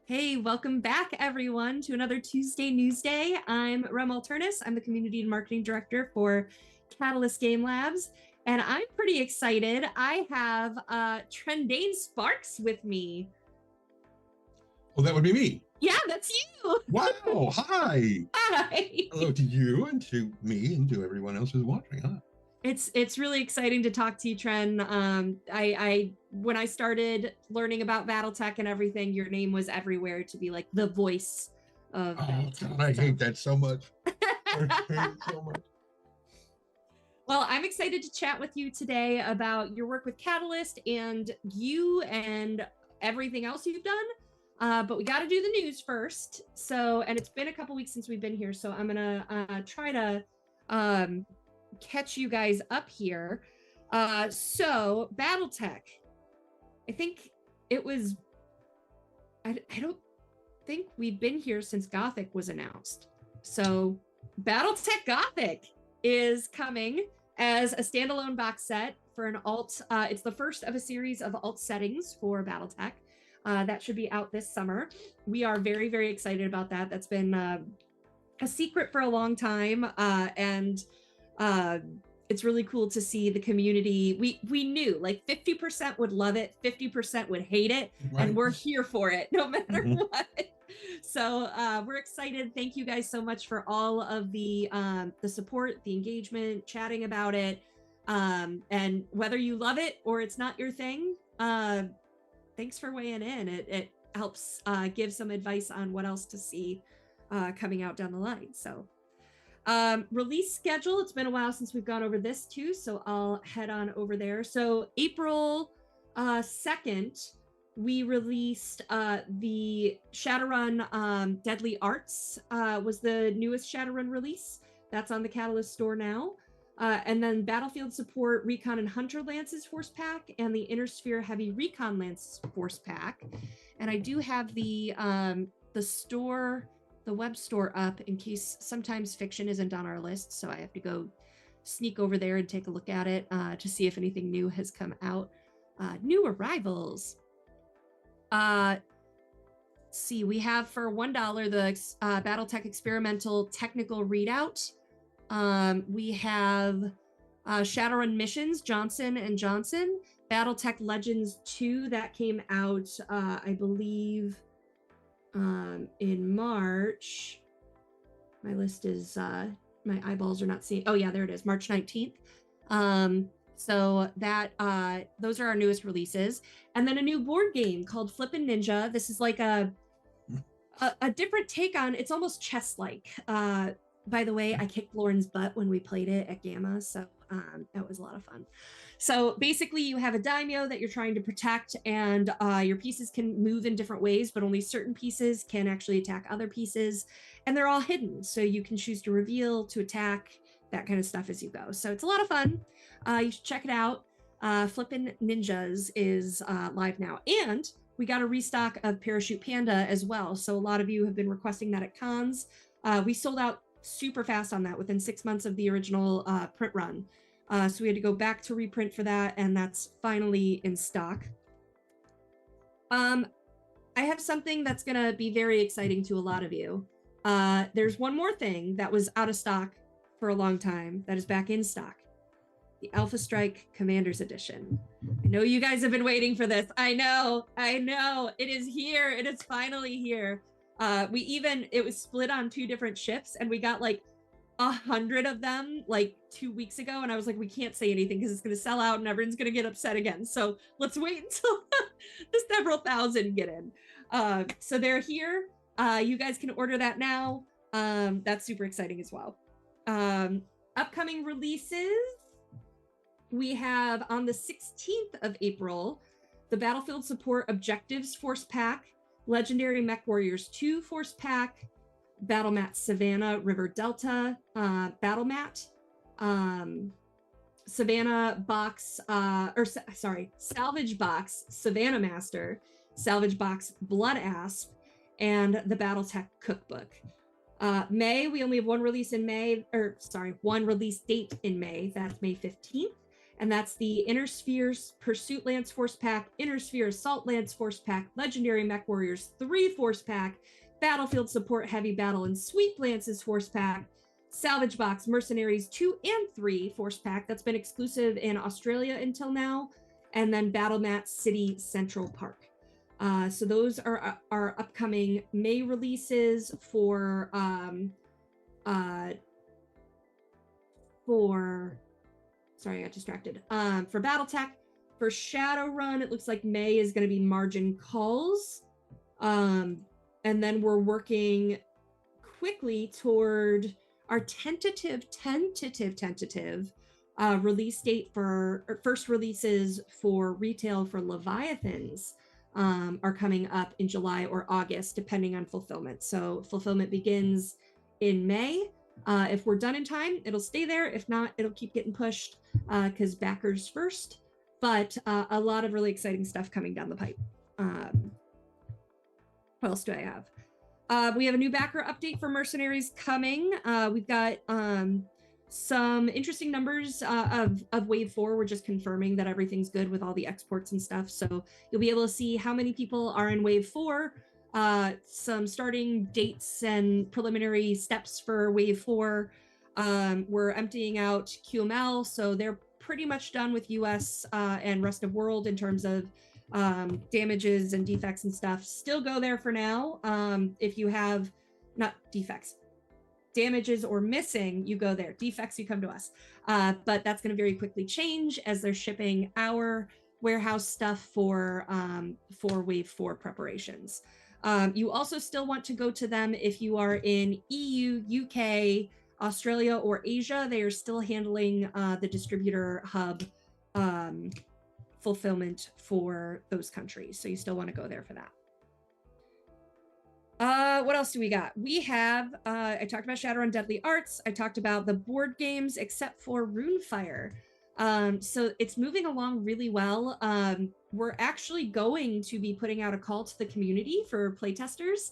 Hey, welcome back, everyone, to another Tuesday Newsday. I'm Alternis. I'm the Community and Marketing Director for Catalyst Game Labs, and I'm pretty excited. I have Trendane Sparks with me. Oh, that would be me. Yeah, that's you. Wow. Hi. Hi. Hello to you and to me and to everyone else who's watching. Huh? It's really exciting to talk to you, Tren. I when I started learning about Battletech and everything, your name was everywhere to be like the voice of Oh, Battletech. God, I So. hate that so much. I hate it so much. Well, I'm excited to chat with you today about your work with Catalyst and you and everything else you've done. But we got to do the news first. So, and it's been a couple weeks since we've been here. So I'm going to try to um, catch you guys up here. So, Battletech, I think it was, I don't think we've been here since Gothic was announced. So, Battletech Gothic is coming as a standalone box set for an alt. It's the first of a series of alt settings for Battletech. That should be out this summer. We are very, very excited about that. That's been a secret for a long time, and it's really cool to see the community. We knew like 50% would love it, 50% would hate it, Right. and we're here for it no matter what. So we're excited. Thank you guys so much for all of the support, the engagement, chatting about it, and whether you love it or it's not your thing. Thanks for weighing in. It helps give some advice on what else to see coming out down the line. So release schedule, it's been a while since we've gone over this too, so I'll head on over there. So April 2nd, we released the Shadowrun Deadly Arts was the newest Shadowrun release. That's on the Catalyst store now. And then Battlefield Support Recon and Hunter Lances Force Pack and the Inner Sphere Heavy Recon Lance Force Pack. And I do have the store, the web store up in case sometimes fiction isn't on our list. So I have to go sneak over there and take a look at it to see if anything new has come out. New arrivals. See, we have for $1 the Battletech Experimental Technical Readout. We have Shadowrun Missions, Johnson and Johnson. Battletech Legends 2, that came out, I believe, in March. My list is, my eyeballs are not seeing. Oh yeah, there it is, March 19th. So that those are our newest releases. And then a new board game called Flippin' Ninja. This is like a different take on, it's almost chess-like. By the way, I kicked Lauren's butt when we played it at Gamma, so that was a lot of fun. So basically, you have a daimyo that you're trying to protect, and your pieces can move in different ways, but only certain pieces can actually attack other pieces, and they're all hidden. So you can choose to reveal, to attack, that kind of stuff as you go. So it's a lot of fun. You should check it out. Flippin' Ninjas is live now, and we got a restock of Parachute Panda as well. So a lot of you have been requesting that at cons. We sold out super fast on that within 6 months of the original print run. So we had to go back to reprint for that, and that's finally in stock. I have something that's going to be very exciting to a lot of you. There's one more thing that was out of stock for a long time that is back in stock. The Alpha Strike Commander's Edition. I know you guys have been waiting for this. I know. It is here. It is finally here. It was split on 2 different ships, and we got like 100 of them like 2 weeks ago, and I was like, we can't say anything because it's going to sell out and everyone's going to get upset again. So let's wait until the several thousand get in. So they're here. You guys can order that now. That's super exciting as well. Upcoming releases. We have on the 16th of April, the Battlefield Support Objectives Force Pack, Legendary Mech Warriors 2 Force Pack, Battle Mat Savannah River Delta, Battle Mat, Savannah Box, Salvage Box Savannah Master, Salvage Box Blood Asp, and the Battletech Cookbook. May, we only have one release in May, one release date in May. That's May 15th. and that's the Inner Spheres Pursuit Lance Force Pack, Inner Sphere Assault Lance Force Pack, Legendary Mech Warriors 3 Force Pack, Battlefield Support Heavy Battle and Sweep Lances Force Pack, Salvage Box Mercenaries 2 and 3 Force Pack. That's been exclusive in Australia until now. And then Battle Mat City Central Park. So those are our upcoming May releases for sorry, I got distracted. For Battletech. For Shadowrun, it looks like May is going to be Margin Calls. And then we're working quickly toward our tentative release date for first releases for retail for Leviathans are coming up in July or August, depending on fulfillment. So fulfillment begins in May. If we're done in time, it'll stay there. If not, it'll keep getting pushed because backers first. But a lot of really exciting stuff coming down the pipe. What else do I have? We have a new backer update for Mercenaries coming. We've got some interesting numbers of Wave 4. We're just confirming that everything's good with all the exports and stuff. So you'll be able to see how many people are in Wave 4, some starting dates and preliminary steps for Wave 4. We're emptying out QML, so they're pretty much done with US and rest of world in terms of damages and defects and stuff. Still go there for now. If you have not defects, damages or missing, you go there. Defects, you come to us. But that's going to very quickly change as they're shipping our warehouse stuff for Wave 4 preparations. You also still want to go to them if you are in EU, UK, Australia, or Asia. They are still handling the distributor hub fulfillment for those countries. So you still want to go there for that. What else do we got? We have, I talked about Shadowrun Deadly Arts. I talked about the board games, except for Runefire. So it's moving along really well. We're actually going to be putting out a call to the community for playtesters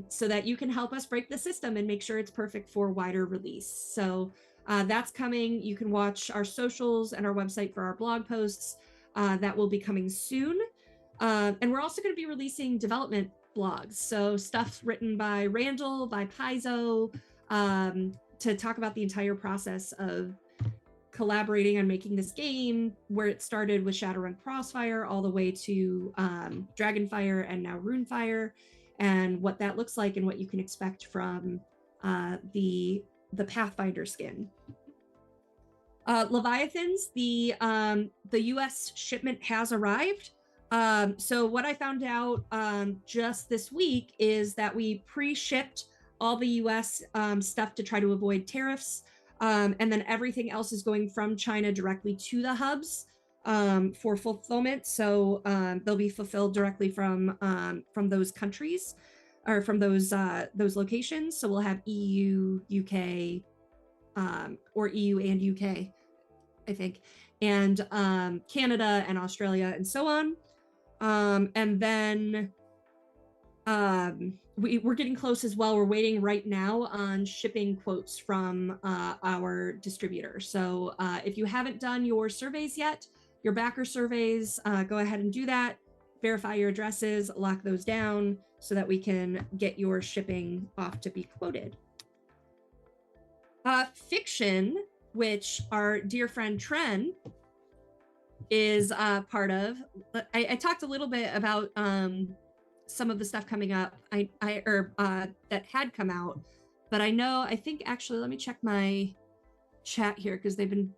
so that you can help us break the system and make sure it's perfect for wider release. So that's coming. You can watch our socials and our website for our blog posts. That will be coming soon. And we're also going to be releasing development blogs. So stuff written by Randall, by Paizo, to talk about the entire process of collaborating on making this game, where it started with Shadowrun Crossfire all the way to Dragonfire and now Runefire, and what that looks like and what you can expect from the Pathfinder skin. Leviathans, the US shipment has arrived. So what I found out just this week is that we pre-shipped all the US stuff to try to avoid tariffs. And then everything else is going from China directly to the hubs for fulfillment. So they'll be fulfilled directly from those countries or from those locations. So we'll have EU, UK, or EU and UK, I think, and Canada and Australia and so on. And then we're getting close as well. We're waiting right now on shipping quotes from our distributor. So if you haven't done your surveys yet, your backer surveys, go ahead and do that. Verify your addresses, lock those down so that we can get your shipping off to be quoted. Fiction, which our dear friend Tren is part of. I talked a little bit about some of the stuff coming up that had come out, but I think actually, let me check my chat here because they've been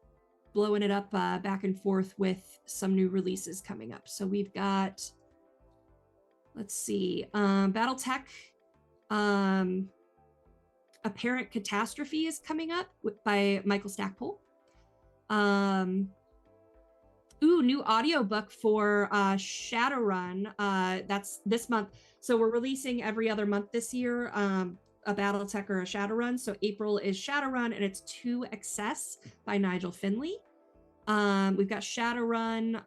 blowing it up back and forth with some new releases coming up. So we've got, let's see, Battletech, Apparent Catastrophe is coming up by Michael Stackpole. New audiobook for Shadowrun. That's this month. So we're releasing every other month this year, a Battletech or a Shadowrun. So April is Shadowrun, and it's To Excess by Nigel Finley. We've got Shadowrun,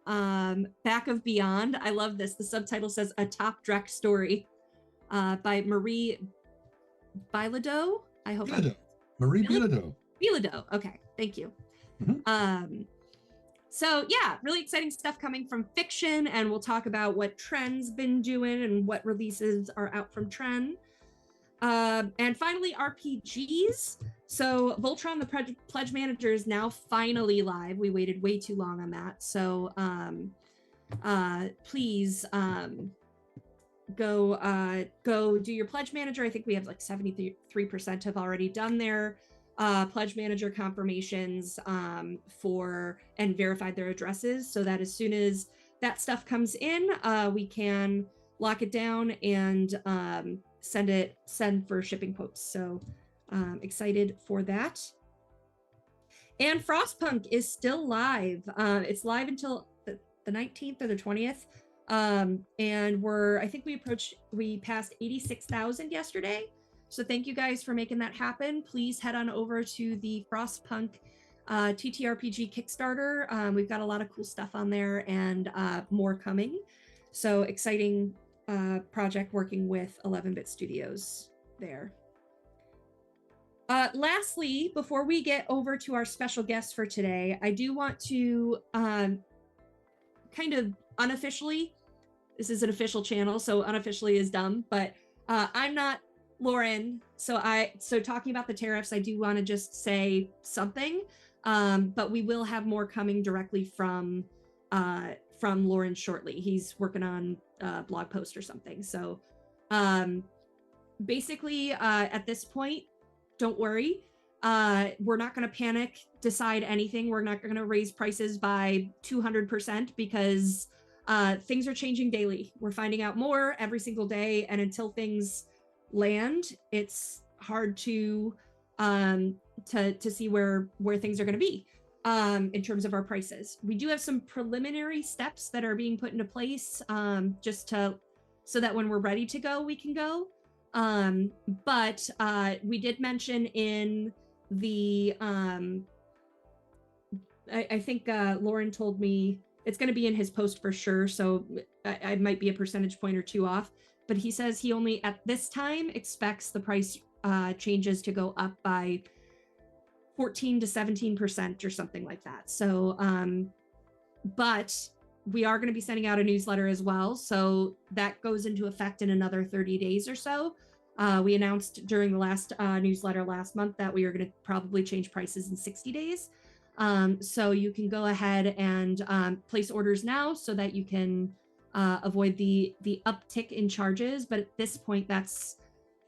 Back of Beyond. I love this. The subtitle says A Top Drek Story by Marie Bilodeau. Marie Bilodeau. Bilodeau. Okay, thank you. Mm-hmm. So yeah, really exciting stuff coming from fiction, and we'll talk about what Tren's been doing and what releases are out from Tren. And finally, RPGs. So Voltron, the Pledge Manager, is now finally live. We waited way too long on that. So please go do your Pledge Manager. I think we have like 73% have already done their Pledge Manager confirmations for and verified their addresses, so that as soon as that stuff comes in, we can lock it down and send for shipping quotes. So excited for that. And Frostpunk is still live. It's live until the 19th or the 20th. And I think we passed 86,000 yesterday. So thank you guys for making that happen. Please head on over to the Frostpunk TTRPG Kickstarter. We've got a lot of cool stuff on there and more coming. So exciting project working with 11-Bit Studios there. Lastly, before we get over to our special guest for today, I do want to kind of unofficially, this is an official channel, so unofficially is dumb, but I'm not Lauren. So talking about the tariffs, I do want to just say something, but we will have more coming directly from Lauren shortly. He's working on a blog post or something. So basically, at this point, don't worry. We're not going to panic, decide anything. We're not going to raise prices by 200% because things are changing daily. We're finding out more every single day. And until things land, it's hard to see where things are going to be in terms of our prices. We do have some preliminary steps that are being put into place just so that when we're ready to go, we can go. But we did mention in the I think Lauren told me it's going to be in his post for sure, so I might be a percentage point or two off, but he says he only at this time expects the price changes to go up by 14 to 17% or something like that. So but we are going to be sending out a newsletter as well, so that goes into effect in another 30 days or so. We announced during the last newsletter last month that we are going to probably change prices in 60 days. So you can go ahead and place orders now so that you can avoid the uptick in charges. But at this point, that's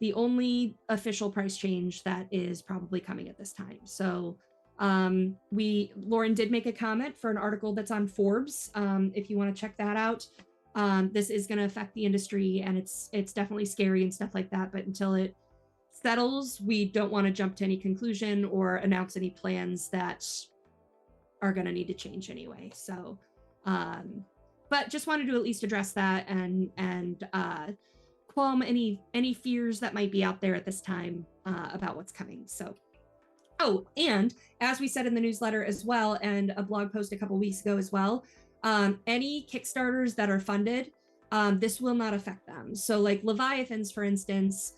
the only official price change that is probably coming at this time. So Lauren did make a comment for an article that's on Forbes. If you want to check that out. This is going to affect the industry, and it's definitely scary and stuff like that. But until it settles, we don't want to jump to any conclusion or announce any plans that are going to need to change anyway. So, but just wanted to at least address that and qualm any fears that might be out there at this time about what's coming. So, oh, and as we said in the newsletter as well, and a blog post a couple weeks ago as well, any Kickstarters that are funded, this will not affect them. So like Leviathans, for instance,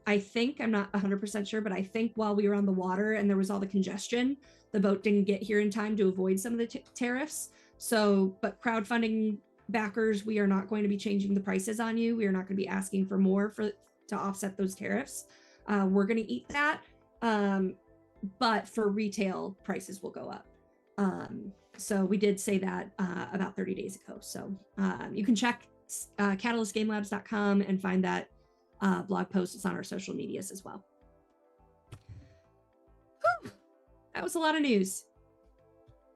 I think, I'm not 100% sure, but I think while we were on the water and there was all the congestion, the boat didn't get here in time to avoid some of the tariffs. So, but crowdfunding backers, we are not going to be changing the prices on you. We are not going to be asking for more to offset those tariffs. We're going to eat that. But for retail, prices will go up. So we did say that about 30 days ago. So you can check catalystgamelabs.com and find that blog post. It's on our social medias as well. Whew. That was a lot of news.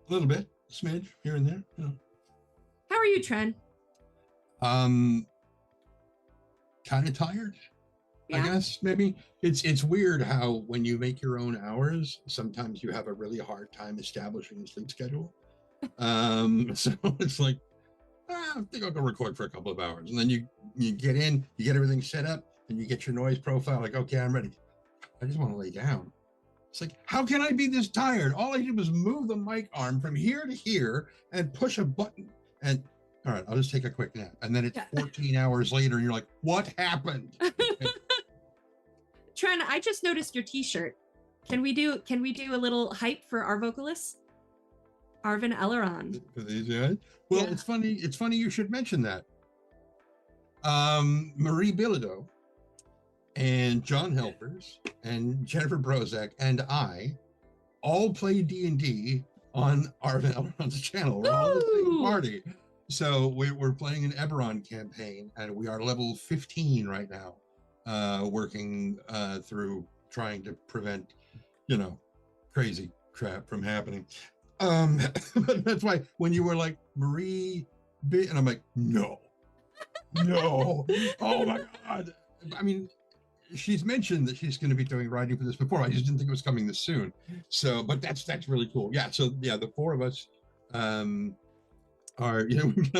A little bit, smidge here and there. Yeah. How are you, Tren? Kind of tired. Yeah. I guess maybe it's weird how when you make your own hours, sometimes you have a really hard time establishing a sleep schedule. So it's like, I think I'll go record for a couple of hours, and then you get in, you get everything set up, and you get your noise profile. Like, okay, I'm ready. I just want to lay down. It's like, how can I be this tired? All I did was move the mic arm from here to here and push a button. And all right, I'll just take a quick nap. And then it's 14 hours later, and you're like, what happened? Tren, I just noticed your t-shirt. Can we do a little hype for our vocalists? Arvin Elleron. For these guys. Well, Yeah. it's funny. It's funny you should mention that. Marie Bilodeau and John Helpers and Jennifer Brozak and I all play D&D on Arvin Elleron's channel. We're all the same Woo! party. So we're playing an Eberron campaign, and we are level 15 right now, working through trying to prevent, crazy crap from happening. But that's why when you were like, Marie, and I'm like, no, oh my God. I mean, she's mentioned that she's going to be doing writing for this before. I just didn't think it was coming this soon. So, but that's really cool. Yeah. So yeah, the four of us are,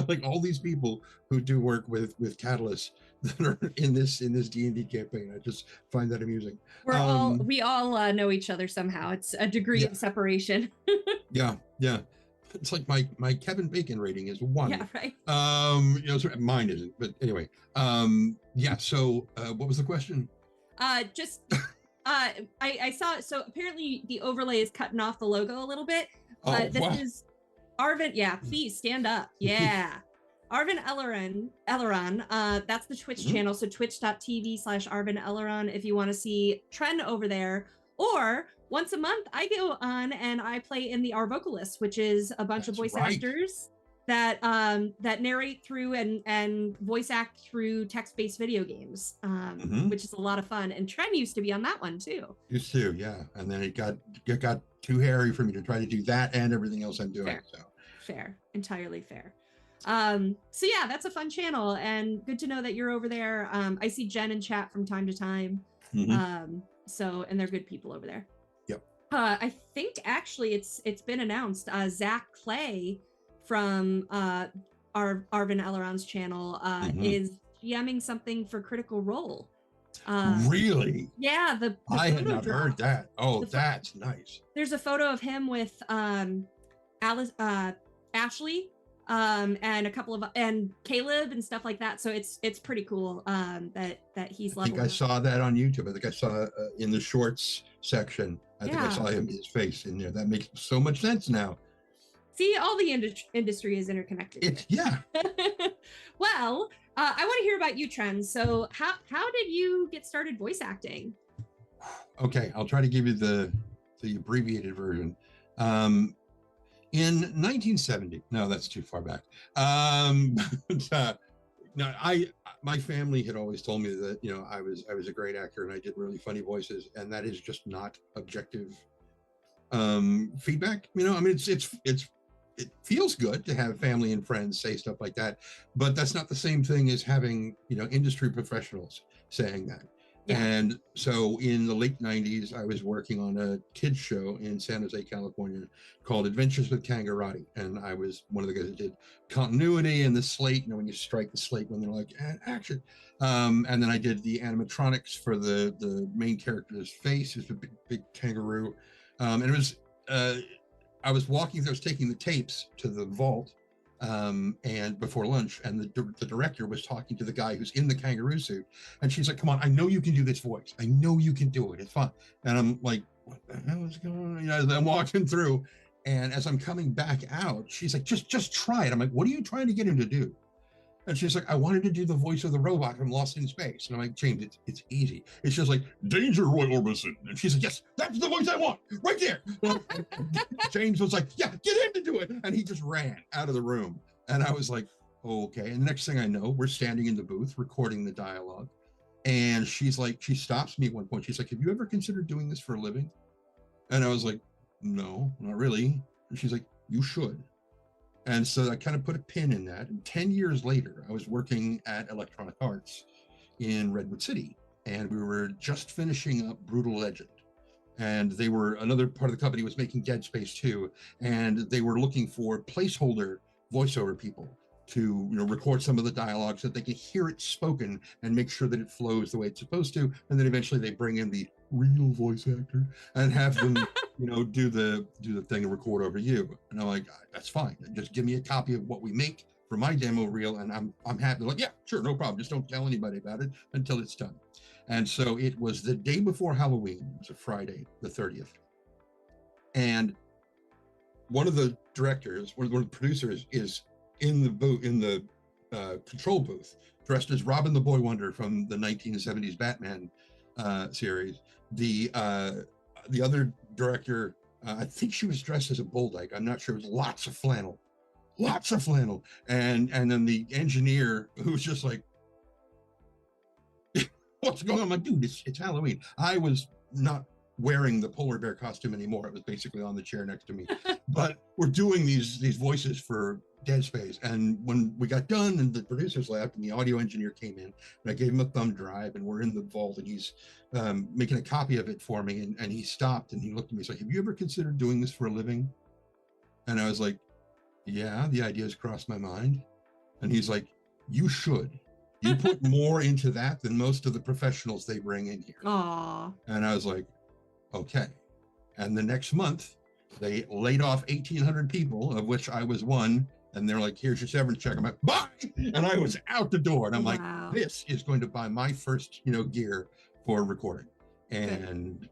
like all these people who do work with Catalyst that are in this D&D campaign. I just find that amusing. We all know each other somehow. It's a degree of separation. Yeah. It's like my Kevin Bacon rating is 1. Yeah, right. Mine isn't, but anyway. So what was the question? I saw, so apparently the overlay is cutting off the logo a little bit. This is Arvin. Yeah, please stand up. Yeah. Arvin Elleron. That's the Twitch channel. So twitch.tv/Arvin Elleron if you want to see Tren over there. Or once a month, I go on and I play in the Our Vocalists, which is a bunch of voice actors that narrate through and voice act through text-based video games, which is a lot of fun. And Tren used to be on that one too. Used to, yeah. And then it got too hairy for me to try to do that and everything else I'm doing. Fair, entirely fair. So yeah, that's a fun channel and good to know that you're over there. I see Jen in chat from time to time. And they're good people over there. Yep. I think actually it's been announced. Zach Clay from Arvin Elleron's channel is GMing something for Critical Role. Really? Yeah. I had not heard that. Oh, that's nice. There's a photo of him with Ashley and a couple of and Caleb and stuff like that. So it's pretty cool that he's. I think I saw that on YouTube. I think I saw in the shorts section. I think I saw his face in there. That makes so much sense now. See, all the industry is interconnected. Well, I want to hear about you, Tren. So how did you get started voice acting? Okay, I'll try to give you the abbreviated version. In 1970, no, that's too far back. My family had always told me that I was a great actor and I did really funny voices, and that is just not objective feedback. I mean, it feels good to have family and friends say stuff like that, but that's not the same thing as having industry professionals saying that. Yeah. And so in the late 90s, I was working on a kids show in San Jose, California called Adventures with Kangarati. And I was one of the guys that did continuity and the slate, when you strike the slate when they're like, action. And then I did the animatronics for the main character's face, is a big kangaroo. And it was, I was taking the tapes to the vault and before lunch, and the director was talking to the guy who's in the kangaroo suit, and she's like, come on, I know you can do this voice, I know you can do it, it's fun. And I'm like, what the hell is going on? I'm walking through, and as I'm coming back out, she's like, just try it. I'm like, what are you trying to get him to do? And she's like, I wanted to do the voice of the robot from Lost in Space. And I'm like, James, it's easy. It's just like, danger, Roy Orbison. And she's like, yes, that's the voice I want, right there. James was like, yeah, get him to do it. And he just ran out of the room. And I was like, okay. And the next thing I know, we're standing in the booth recording the dialogue. And she's like, she stops me at one point. She's like, have you ever considered doing this for a living? And I was like, no, not really. And she's like, you should. And so I kind of put a pin in that. And 10 years later, I was working at Electronic Arts in Redwood City, and we were just finishing up Brutal Legend. And another part of the company was making Dead Space 2, and they were looking for placeholder voiceover people to record some of the dialogue so that they can hear it spoken and make sure that it flows the way it's supposed to. And then eventually they bring in the real voice actor and have them do the thing and record over you. And I'm like, that's fine, just give me a copy of what we make for my demo reel and I'm happy. Like, yeah, sure, no problem, just don't tell anybody about it until it's done. And so it was the day before Halloween. It was a Friday, the 30th, and one of the directors, one of the producers, is in the booth, in the control booth, dressed as Robin the Boy Wonder from the 1970s Batman series. The other director, I think she was dressed as a bulldog. I'm not sure. It was lots of flannel, and then the engineer, who was just like, "What's going on?" I'm like, "Dude, it's Halloween." I was not wearing the polar bear costume anymore. It was basically on the chair next to me. But we're doing these voices for Dead Space, and when we got done and the producers left and the audio engineer came in, and I gave him a thumb drive, and we're in the vault, and he's making a copy of it for me, and he stopped and he looked at me, he's like, "Have you ever considered doing this for a living?" And I was like, "Yeah, the idea has crossed my mind." And he's like, "You should. You put more into that than most of the professionals they bring in here." Aww. And I was like, "Okay." And the next month, they laid off 1,800 people, of which I was one. And they're like, "Here's your severance check." I'm like, "Bye!" And I was out the door. And I'm like, "This is going to buy my first, gear for recording." And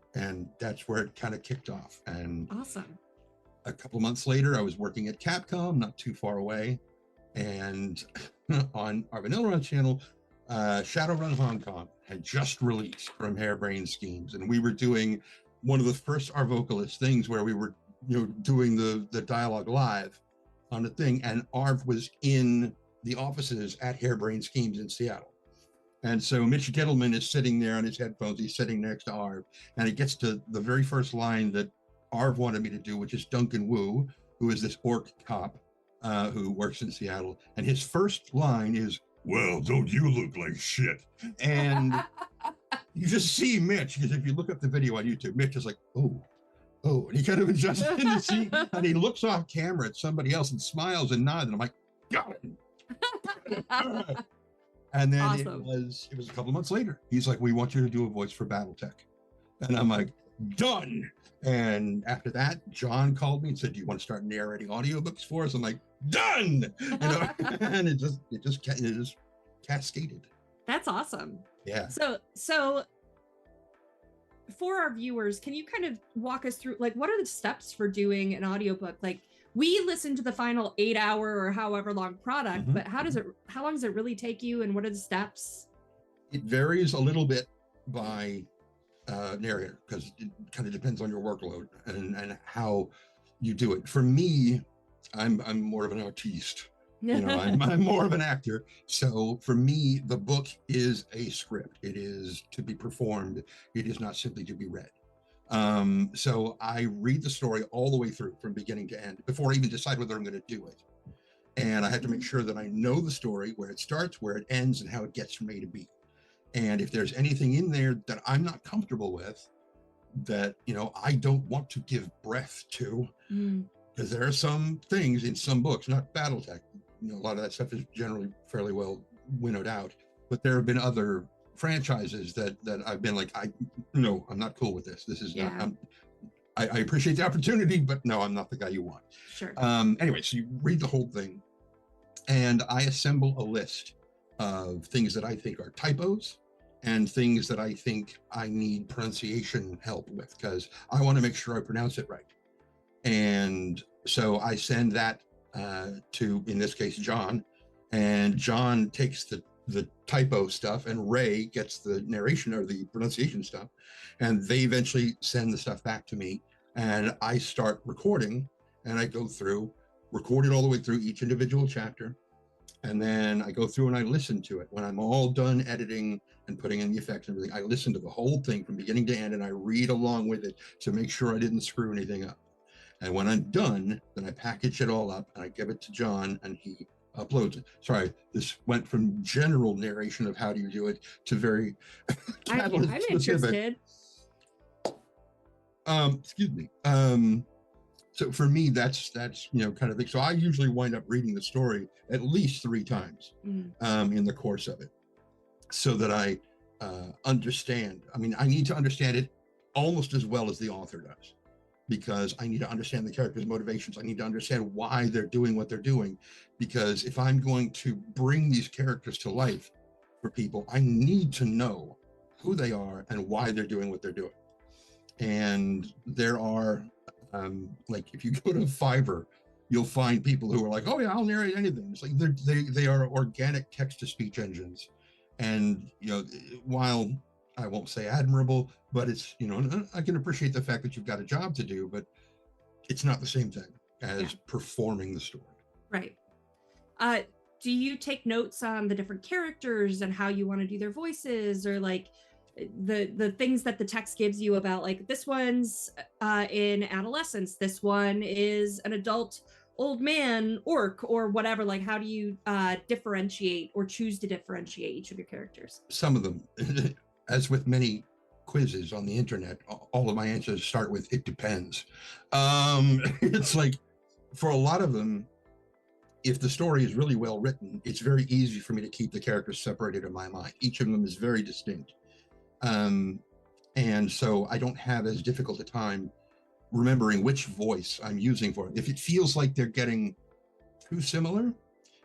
that's where it kind of kicked off. And awesome. A couple months later, I was working at Capcom, not too far away. And on our Vanilla channel, Shadowrun Hong Kong had just released from Harebrained Schemes, and we were doing one of the first Our Vocalist things where we were, doing the dialogue live on the thing, and Arv was in the offices at Harebrained Schemes in Seattle. And so Mitch Gettleman is sitting there on his headphones. He's sitting next to Arv, and it gets to the very first line that Arv wanted me to do, which is Duncan Wu, who is this orc cop who works in Seattle. And his first line is, "Well, don't you look like shit?" And you just see Mitch, because if you look up the video on YouTube, Mitch is like, oh, and he kind of adjusts in the seat, and he looks off camera at somebody else and smiles and nods, and I'm like, "Got it." And then awesome. it was a couple of months later. He's like, "We want you to do a voice for Battletech." And I'm like, "Done." And after that, John called me and said, "Do you want to start narrating audiobooks for us?" I'm like, "Done." And it just cascaded. That's awesome. Yeah. So for our viewers, can you kind of walk us through, like, what are the steps for doing an audiobook? Like, we listen to the final 8-hour or however long product, but how long does it really take you, and what are the steps? It varies a little bit by narrator, because it kind of depends on your workload and how you do it. For me, I'm more of an artiste. I'm more of an actor. So for me, the book is a script. It is to be performed. It is not simply to be read. So I read the story all the way through from beginning to end before I even decide whether I'm going to do it. And I have to make sure that I know the story, where it starts, where it ends, and how it gets from A to B. And if there's anything in there that I'm not comfortable with, that, I don't want to give breath to, because there are some things in some books, not Battletech, a lot of that stuff is generally fairly well winnowed out, but there have been other franchises that I've been like, I'm not cool with this. This is not, I appreciate the opportunity, but no, I'm not the guy you want. Sure. Anyway, so you read the whole thing, and I assemble a list of things that I think are typos and things that I think I need pronunciation help with, because I want to make sure I pronounce it right. And so I send that to, in this case, John, and John takes the typo stuff, and Ray gets the narration or the pronunciation stuff, and they eventually send the stuff back to me, and I start recording, and I go through, record it all the way through each individual chapter, and then I go through and I listen to it. When I'm all done editing and putting in the effects and everything, I listen to the whole thing from beginning to end, and I read along with it to make sure I didn't screw anything up. And when I'm done, then I package it all up and I give it to John, and he uploads it. Sorry, this went from general narration of how do you do it to very I'm interested. Excuse me. So for me, that's kind of thing. So I usually wind up reading the story at least 3 times in the course of it, so that I understand. I mean, I need to understand it almost as well as the author does, because I need to understand the characters' motivations. I need to understand why they're doing what they're doing, because if I'm going to bring these characters to life for people, I need to know who they are and why they're doing what they're doing. And there are Like if you go to Fiverr, you'll find people who are like, oh yeah, I'll narrate anything. It's like they are organic text-to-speech engines. And, while I won't say admirable, but it's, I can appreciate the fact that you've got a job to do, but it's not the same thing as performing the story. Right. Do you take notes on the different characters and how you want to do their voices, or like the things that the text gives you about, like, this one's in adolescence, this one is an adult old man orc, or whatever? Like, how do you differentiate or choose to differentiate each of your characters? Some of them, as with many quizzes on the internet, all of my answers start with "it depends." It's like, for a lot of them, if the story is really well written, it's very easy for me to keep the characters separated in my mind. Each of them is very distinct. And so I don't have as difficult a time remembering which voice I'm using for it. If it feels like they're getting too similar,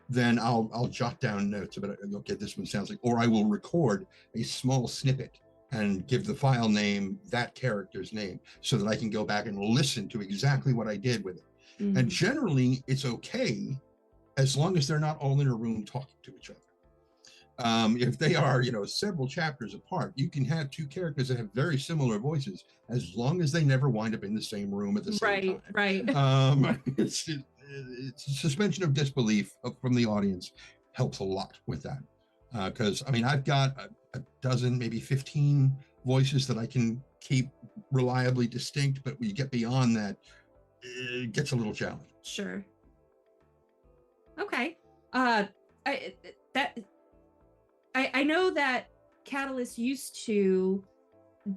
then I'll jot down notes about, okay, this one sounds like, or I will record a small snippet and give the file name that character's name, so that I can go back and listen to exactly what I did with it. Mm-hmm. And generally it's okay, as long as they're not all in a room talking to each other. If they are, several chapters apart, you can have two characters that have very similar voices, as long as they never wind up in the same room at the same time. Right. It's suspension of disbelief from the audience helps a lot with that. Because, I've got a dozen, maybe 15 voices that I can keep reliably distinct, but when you get beyond that, it gets a little challenging. Sure. Okay. I know that Catalyst used to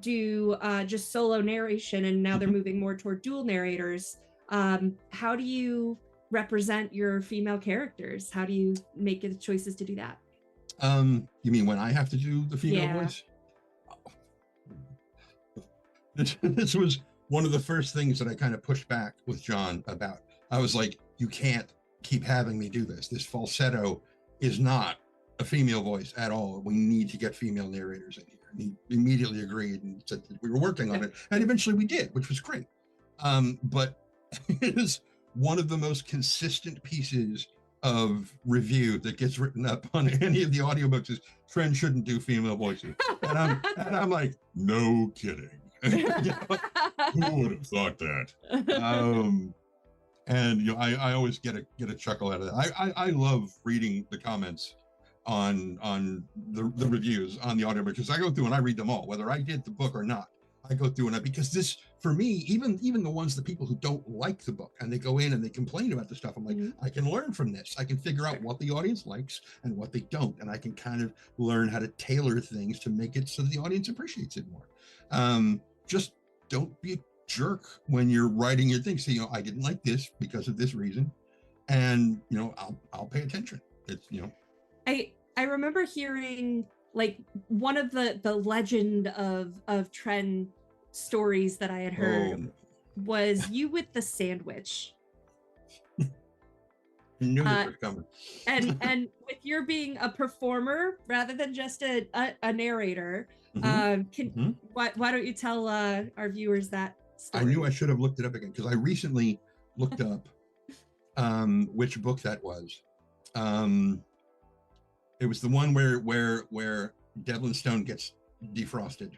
do just solo narration, and now they're moving more toward dual narrators. How do you represent your female characters? How do you make the choices to do that? You mean when I have to do the female voice? This was one of the first things that I kind of pushed back with John about. I was like, you can't keep having me do this. This falsetto is not a female voice at all. We need to get female narrators in here. And he immediately agreed and said that we were working on it. And eventually we did, which was great. But it is one of the most consistent pieces of review that gets written up on any of the audiobooks is Tren shouldn't do female voices. And I'm like, no kidding. Who would have thought that? And I always get a chuckle out of that. I love reading the comments on the reviews on the audiobook, because I go through and I read them all, whether I did the book or not. I go through and because this, for me, even the ones, the people who don't like the book and they go in and they complain about the stuff, I'm like, I can learn from this. I can figure out what the audience likes and what they don't, and I can kind of learn how to tailor things to make it so the audience appreciates it more. Just don't be a jerk when you're writing your thing. Say, I didn't like this because of this reason, and I'll pay attention. It's I remember hearing, like, one of the legend of Tren stories that I had heard was you with the sandwich. Knew this was coming. and with your being a performer rather than just a narrator, why don't you tell our viewers that story? I knew I should have looked it up again, because I recently looked up which book that was. It was the one where Devlin Stone gets defrosted,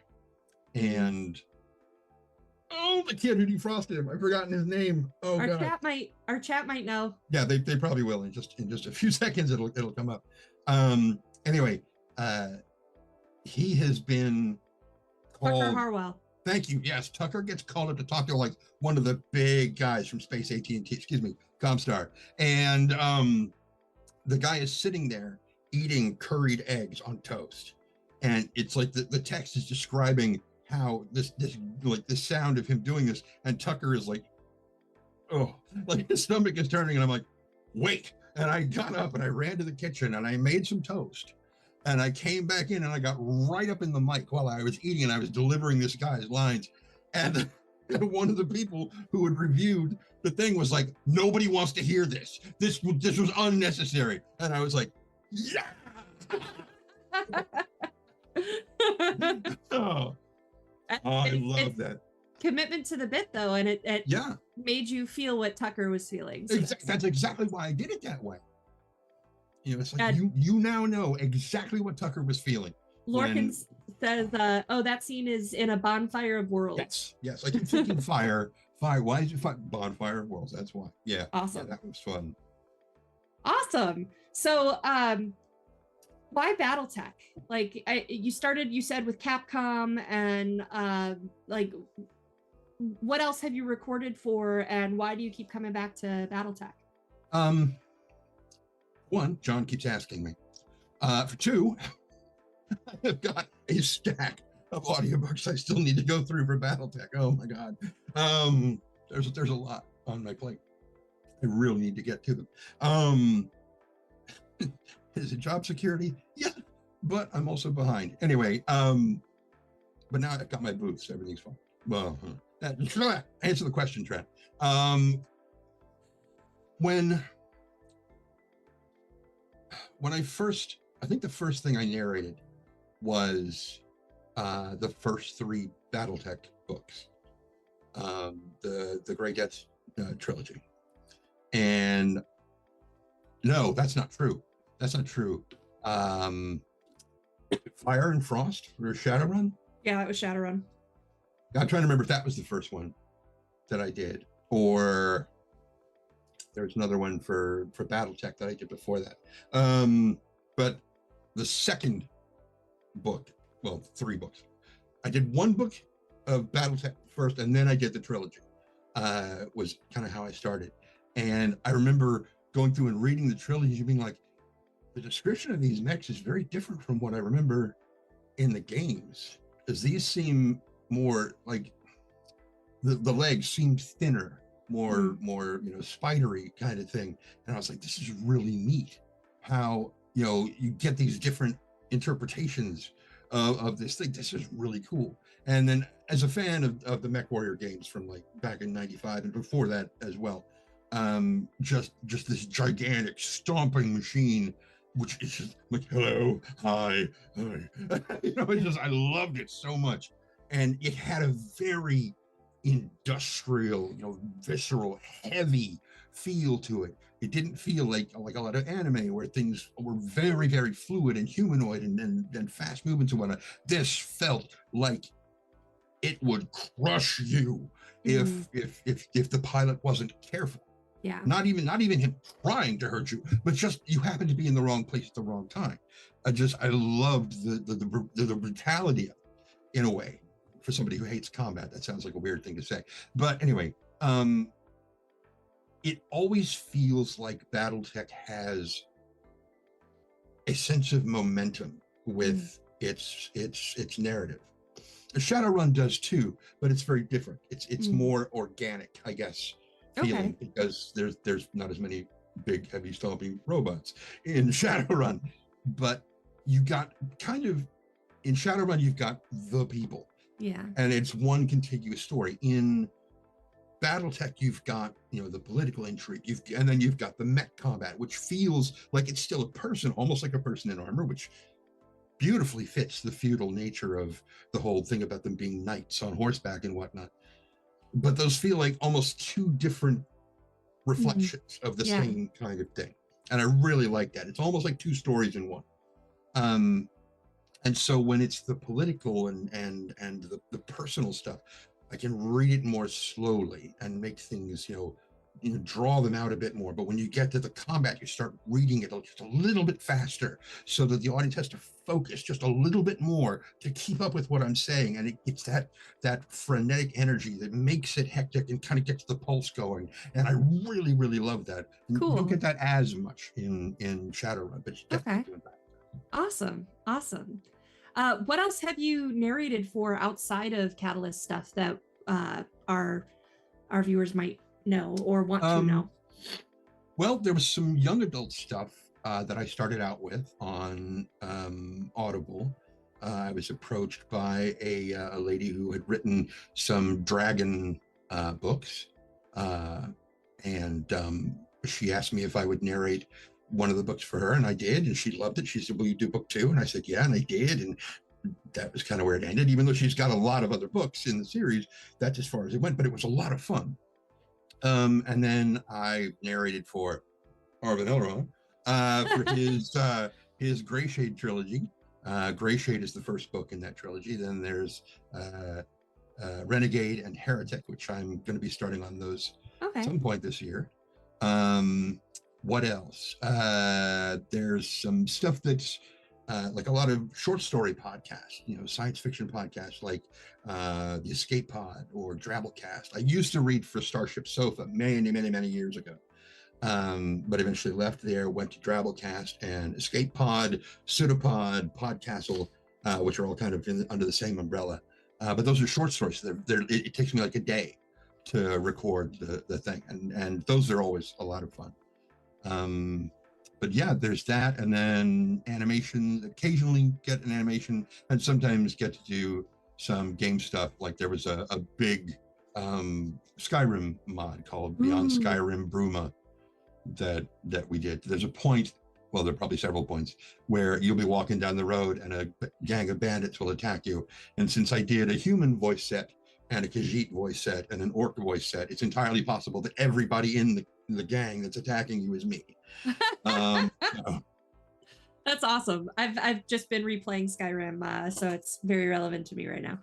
and the kid who defrosted him, I've forgotten his name. Our chat might know. Yeah, they probably will in just a few seconds. It'll come up. Anyway, he has been called Tucker Harwell. Thank you. Yes, Tucker gets called up to talk to, like, one of the big guys from Space AT&T, Comstar, and the guy is sitting there eating curried eggs on toast, and it's like the text is describing how this like the sound of him doing this, and Tucker is like, like his stomach is turning, and I'm like, wait. And I got up and I ran to the kitchen and I made some toast, and I came back in and I got right up in the mic while I was eating, and I was delivering this guy's lines, and one of the people who had reviewed the thing was like, nobody wants to hear this. This was unnecessary. And I was like, yeah. I love that commitment to the bit, though, and it made you feel what Tucker was feeling. So That's exactly why I did it that way. It's like and you now know exactly what Tucker was feeling. Lorcan says, "Oh, that scene is in a bonfire of worlds." Yes. I keep thinking fire. Why is it bonfire of worlds? That's why. Yeah. Awesome. Yeah, that was fun. Awesome. So, why Battletech? Like, you started, you said, with Capcom, and like, what else have you recorded for, and why do you keep coming back to Battletech? One, John keeps asking me. For two, I've got a stack of audiobooks I still need to go through for Battletech. Oh my God. There's a lot on my plate. I really need to get to them. Is it job security? Yeah, but I'm also behind. Anyway, but now I've got my booth, so everything's fine. Well, answer the question, Tren. When I think the first thing I narrated was the first 3 Battletech books, the Grey Death trilogy. And no, that's not true. Fire and Frost or Shadowrun? Yeah, that was Shadowrun. I'm trying to remember if that was the first one that I did, or there's another one for Battletech that I did before that. But the second book, well, 3 books. I did 1 book of Battletech first, and then I did the trilogy. Was kind of how I started. And I remember going through and reading the trilogy and being like, the description of these mechs is very different from what I remember in the games, because these seem more like the legs seem thinner, more spidery kind of thing. And I was like, this is really neat how you get these different interpretations of this thing. This is really cool. And then as a fan of the Mech Warrior games from like back in '95 and before that as well, just this gigantic stomping machine, which is just like, hello, hi. It's just, I loved it so much. And it had a very industrial, visceral, heavy feel to it. It didn't feel like a lot of anime where things were very, very fluid and humanoid and fast movements and whatnot. This felt like it would crush you if the pilot wasn't careful. Yeah. Not even him trying to hurt you, but just you happen to be in the wrong place at the wrong time. I loved the brutality of it in a way. For somebody who hates combat, that sounds like a weird thing to say. But anyway, it always feels like Battletech has a sense of momentum with its narrative. Shadowrun does too, but it's very different. It's more organic, I guess, feeling, because there's not as many big, heavy, stomping robots in Shadowrun. But you got in Shadowrun, you've got the people. Yeah. And it's one contiguous story. In Battletech, you've got, the political intrigue, and then you've got the mech combat, which feels like it's still a person, almost like a person in armor, which beautifully fits the feudal nature of the whole thing about them being knights on horseback and whatnot. But those feel like almost 2 different reflections of the same kind of thing. And I really like that. It's almost like 2 stories in one. And so when it's the political and the personal stuff, I can read it more slowly and make things, draw them out a bit more. But when you get to the combat, you start reading it just a little bit faster so that the audience has to focus just a little bit more to keep up with what I'm saying. And it's that frenetic energy that makes it hectic and kind of gets the pulse going. And I really, really love that. Cool. You don't get that as much in Shadowrun, but you definitely do that. Awesome. What else have you narrated for outside of Catalyst stuff that our viewers might know or want to know? Well, there was some young adult stuff that I started out with on Audible. I was approached by a lady who had written some dragon books, and she asked me if I would narrate one of the books for her, and I did, and she loved it. She said, will you do book 2? And I said, yeah, and I did, and that was kind of where it ended, even though she's got a lot of other books in the series. That's as far as it went, but it was a lot of fun. And then I narrated for Arvin Elrond for his Grey Shade trilogy. Grey Shade is the first book in that trilogy. Then there's Renegade and Heretic, which I'm going to be starting on those some point this year. What else? There's some stuff that's like a lot of short story podcasts, science fiction podcasts like the Escape Pod or Drabblecast. I used to read for Starship Sofa many years ago, but eventually left there, went to Drabblecast and Escape Pod, Pseudopod, Podcastle, which are all kind of under the same umbrella. But those are short stories. It takes me like a day to record the thing, and those are always a lot of fun. But yeah, there's that, and then animation. Occasionally get an animation, and sometimes get to do some game stuff. Like there was a big Skyrim mod called Beyond Skyrim Bruma that we did. There's a point, well, there are probably several points, where you'll be walking down the road and a gang of bandits will attack you. And since I did a human voice set and a Khajiit voice set and an orc voice set, it's entirely possible that everybody in the gang that's attacking you is me. That's awesome. I've just been replaying Skyrim, so it's very relevant to me right now.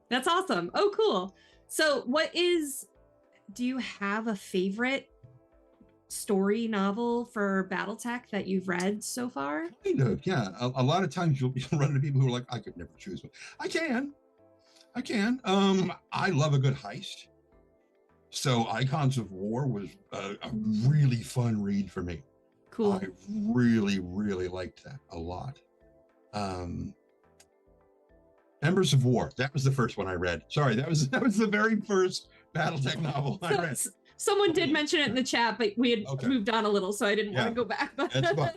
That's awesome. Oh, cool. So do you have a favorite story novel for Battletech that you've read so far? Kind of, yeah. A lot of times you'll run into people who are like, I could never choose one. I can. I love a good heist. So Icons of War was a really fun read for me. Cool. I really liked that a lot. Embers of War. That was the first one I read. Sorry, that was the very first Battletech novel I read. Someone did mention it in the chat, but we had moved on a little, so I didn't want to go back. But that's fine.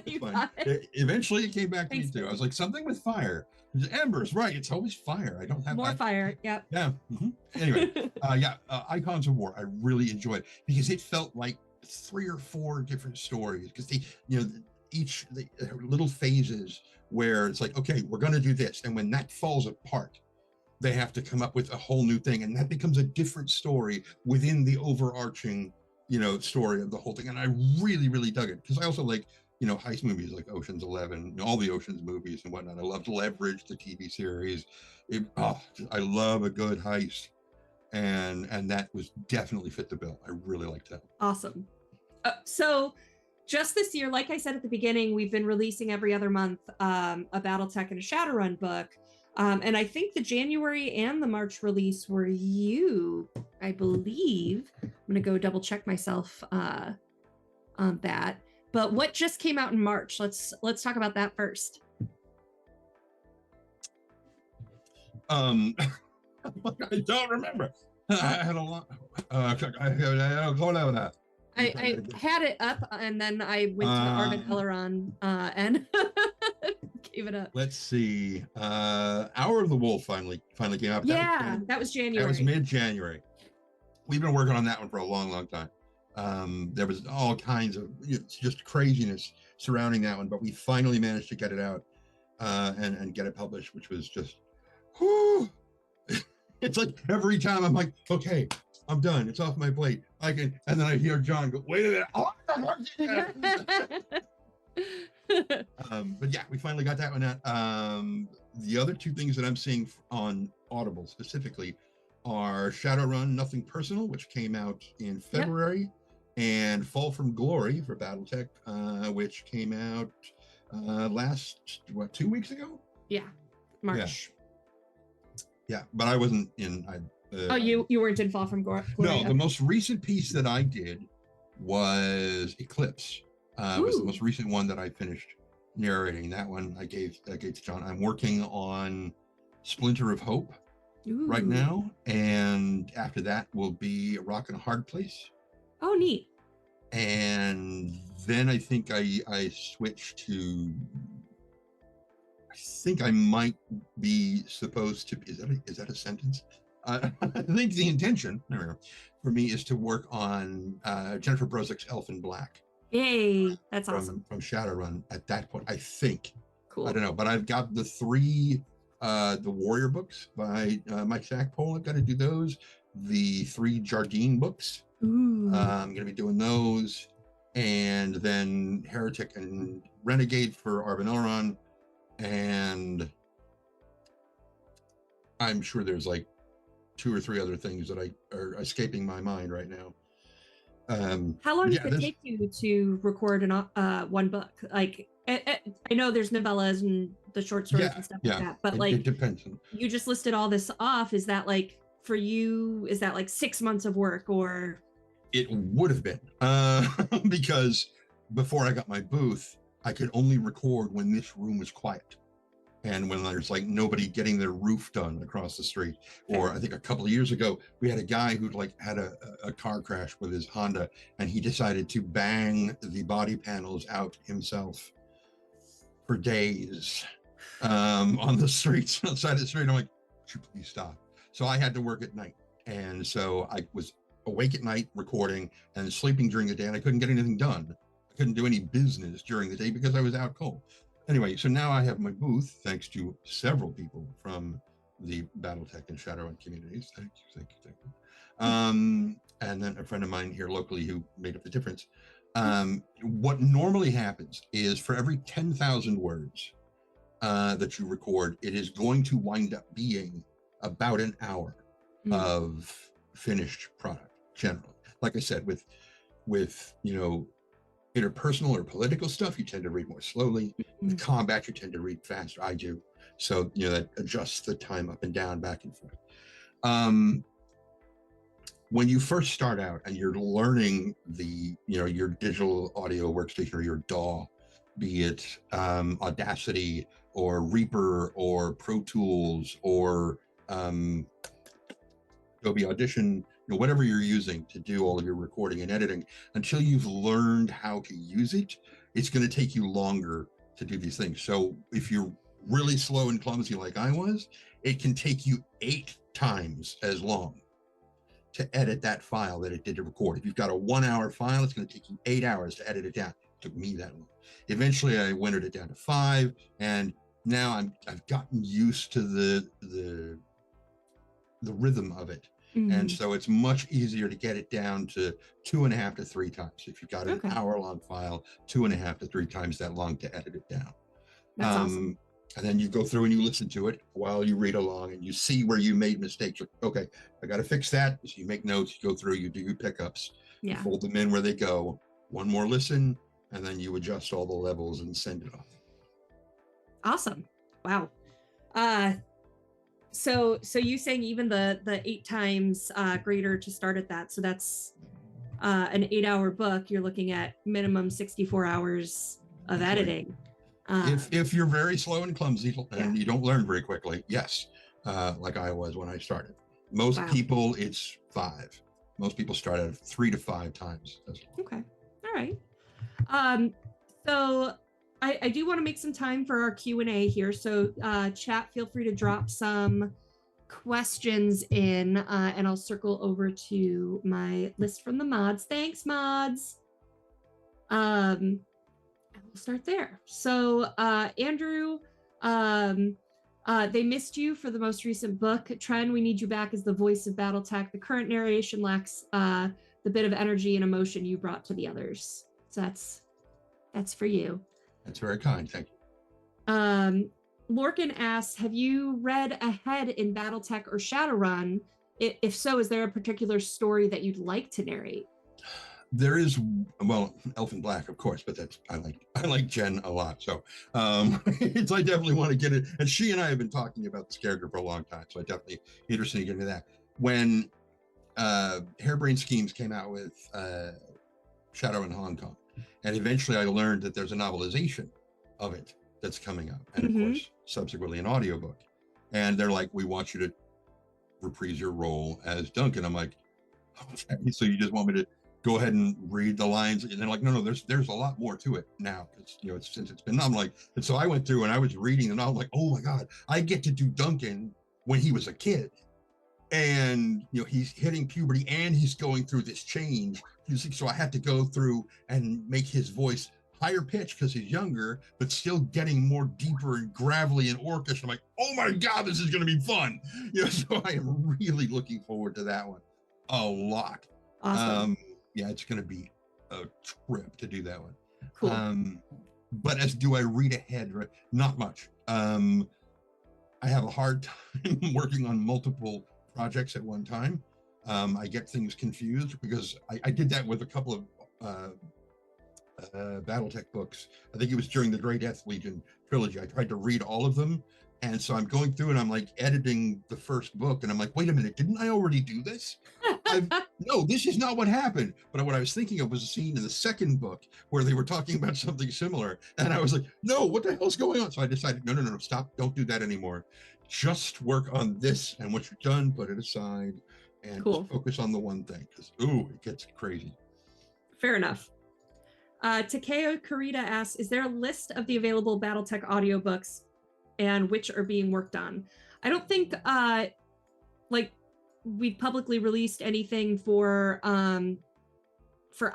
Eventually, it came back to me too. I was like, something with fire. Embers, right? It's always fire. I don't have more fire. Yep. Yeah. Mm-hmm. Anyway, Icons of War. I really enjoyed because it felt like 3 or 4 different stories because each little phases where it's like, okay, we're going to do this, and when that falls apart, they have to come up with a whole new thing, and that becomes a different story within the overarching, story of the whole thing. And I really dug it because I also like, heist movies like Ocean's 11, all the Ocean's movies and whatnot. I loved Leverage, the TV series. I love a good heist, and that was definitely fit the bill. I really liked that. Awesome. So just this year, like I said at the beginning, we've been releasing every other month a Battletech and a Shadowrun book. And I think the January and the March release were you, I believe. I'm going to go double check myself on that. But what just came out in March? Let's talk about that first. I don't remember. I had a lot. I had it up, and then I went to Arvin Elrond and gave it up. Let's see. Hour of the Wolf finally came out. That was January. That was mid-January. We've been working on that one for a long time. There was all kinds of just craziness surrounding that one, but we finally managed to get it out and get it published, which was just, whew. It's like every time I'm like, okay, I'm done. It's off my plate. I can, and then I hear John go, wait a minute. But yeah, we finally got that one out. The other 2 things that I'm seeing on Audible specifically are Shadowrun Nothing Personal, which came out in February, and Fall from Glory for Battletech, which came out last 2 weeks ago? Yeah, March. Yeah, but I wasn't in. You weren't in Fall from Glory? No, the most recent piece that I did was Eclipse. Was the most recent one that I finished narrating. That one I gave to John. I'm working on Splinter of Hope right now, and after that will be A Rock and a Hard Place. Oh, neat. And then I think I switched to. I think I might be supposed to. Is that a sentence? I think the intention for me is to work on Jennifer Brozek's Elf in Black. Yay, that's awesome. From Shadowrun at that point, I think. Cool. I don't know, but I've got the 3 the Warrior books by Mike Stackpole. I've got to do those. the 3 Jardine books. Ooh. I'm going to be doing those, and then Heretic and Renegade for Arvanelron, and I'm sure there's like 2 or 3 other things that are escaping my mind right now. How long does it take you to record one book? Like, I know there's novellas and the short stories and stuff like that, but like, it depends. You just listed all this off. Is that like, for you, is that like 6 months of work, or? It would have been, because before I got my booth, I could only record when this room was quiet. And when there's like nobody getting their roof done across the street. Or I think a couple of years ago, we had a guy who like had a car crash with his Honda, and he decided to bang the body panels out himself for days on the streets, outside the street. I'm like, would you please stop? So I had to work at night. And so I was awake at night recording and sleeping during the day, and I couldn't get anything done. I couldn't do any business during the day because I was out cold. Anyway, so now I have my booth, thanks to several people from the Battletech and Shadowrun communities. Thank you. And then a friend of mine here locally who made up the difference. What normally happens is for every 10,000 words that you record, it is going to wind up being about an hour of finished product, generally. Like I said, with interpersonal or political stuff, you tend to read more slowly. With combat, you tend to read faster. I do. So, that adjusts the time up and down, back and forth. When you first start out and you're learning your digital audio workstation or your DAW, be it Audacity or Reaper or Pro Tools or Adobe Audition, whatever you're using to do all of your recording and editing, until you've learned how to use it, it's going to take you longer to do these things. So if you're really slow and clumsy like I was, it can take you 8 times as long to edit that file that it did to record. If you've got a 1-hour file, it's going to take you 8 hours to edit it down. It took me that long. Eventually I wintered it down to 5, and now I've gotten used to the rhythm of it. And so it's much easier to get it down to 2.5 to 3 times. If you've got an hour-long file, 2.5 to 3 times that long to edit it down. That's awesome. And then you go through and you listen to it while you read along, and you see where you made mistakes. Okay, I got to fix that. So you make notes, you go through, you do your pickups, you fold them in where they go. One more listen, and then you adjust all the levels and send it off. Awesome. Wow. So you saying even the 8 times greater to start at that. So that's an 8-hour book. You're looking at minimum 64 hours of editing. If you're very slow and clumsy and you don't learn very quickly, yes, like I was when I started. Most people, it's 5. Most people start at 3 to 5 times. Okay. All right. So I do want to make some time for our Q&A here. So chat, feel free to drop some questions in, and I'll circle over to my list from the mods. Thanks, mods. And we'll start there. So Andrew, they missed you for the most recent book. Tren, we need you back as the voice of Battletech. The current narration lacks the bit of energy and emotion you brought to the others. So that's for you. That's very kind. Thank you. Lorcan asks, have you read ahead in Battletech or Shadowrun? If so, is there a particular story that you'd like to narrate? There is, well, Elf in Black, of course, but I like Jen a lot. So I definitely want to get it. And she and I have been talking about this character for a long time. So I definitely interested in getting to that. When Harebrained Schemes came out with Shadow in Hong Kong, and eventually I learned that there's a novelization of it that's coming up. And of course, subsequently an audiobook. And they're like, we want you to reprise your role as Duncan. I'm like, okay, so you just want me to go ahead and read the lines? And they're like, no, there's a lot more to it now. It's since it's been, I'm like, and so I went through and I was reading and I was like, oh my God, I get to do Duncan when he was a kid. And he's hitting puberty and he's going through this change. So I had to go through and make his voice higher pitch because he's younger, but still getting more deeper and gravelly and orcish. I'm like, oh my God, this is going to be fun. So I am really looking forward to that one a lot. Awesome. Yeah, it's going to be a trip to do that one. Cool. But as do I read ahead? Right? Not much. I have a hard time working on multiple projects at one time. I get things confused because I did that with a couple of Battletech books. I think it was during the Grey Death Legion trilogy. I tried to read all of them. And so I'm going through and I'm like editing the first book. And I'm like, wait a minute, didn't I already do this? No, this is not what happened. But what I was thinking of was a scene in the second book where they were talking about something similar. And I was like, no, what the hell's going on? So I decided, no, stop. Don't do that anymore. Just work on this. And once you're done, put it aside and just focus on the one thing. Because, it gets crazy. Fair enough. Takeo Kurita asks, is there a list of the available Battletech audiobooks and which are being worked on? I don't think we've publicly released anything for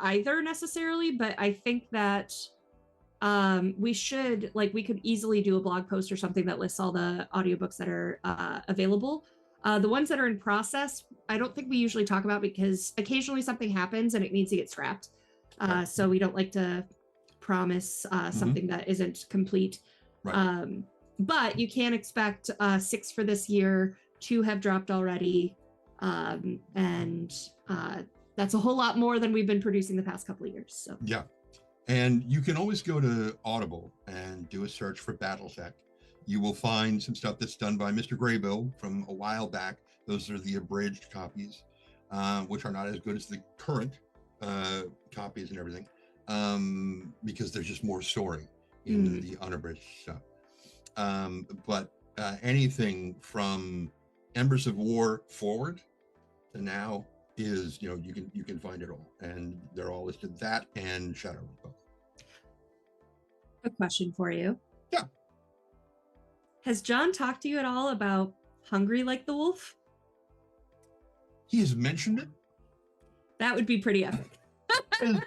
either necessarily, but I think that we could easily do a blog post or something that lists all the audiobooks that are available. The ones that are in process, I don't think we usually talk about because occasionally something happens and it needs to get scrapped. So we don't like to promise something that isn't complete. Right. But you can expect 6 for this year, 2 have dropped already. And that's a whole lot more than we've been producing the past couple of years. So yeah. And you can always go to Audible and do a search for Battletech. You will find some stuff that's done by Mr. Graybill from a while back. Those are the abridged copies, which are not as good as the current copies and everything, because there's just more story in the unabridged stuff. But anything from Embers of War forward to now is, you can find it all, and they're all listed. That and Shadowrun both. A question for you. Yeah. Has John talked to you at all about Hungry Like the Wolf? He has mentioned it. That would be pretty epic. I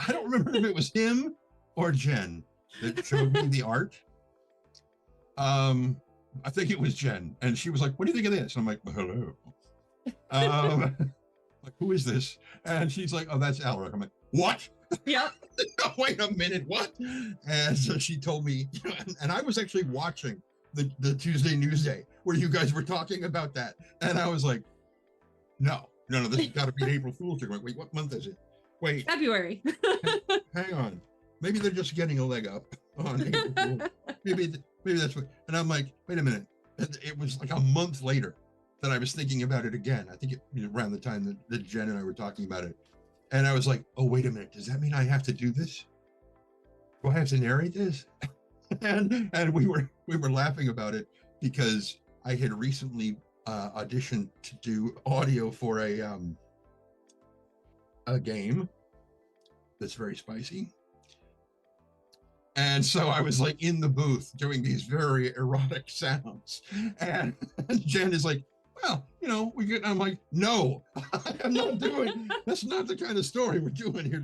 don't remember if it was him or Jen that showed me the art. I think it was Jen, and she was like, what do you think of this? And I'm like, well, hello. Like, who is this? And she's like, oh, that's Alric. I'm like, what? Yep. Wait a minute, what? And so she told me, and I was actually watching the Tuesday Newsday where you guys were talking about that. And I was like, no, this has got to be an April Fool's joke. Wait, what month is it? Wait. February. hang on. Maybe they're just getting a leg up on April Fool's. Maybe that's what. And I'm like, wait a minute. It was like a month later that I was thinking about it again. I think it around the time that Jen and I were talking about it. And I was like, oh, wait a minute. Does that mean I have to do this? Do I have to narrate this? and we were laughing about it because I had recently auditioned to do audio for a game that's very spicy. And so I was like in the booth doing these very erotic sounds. And Jen is like, well, we get, I'm like, no, I'm not doing, that's not the kind of story we're doing here.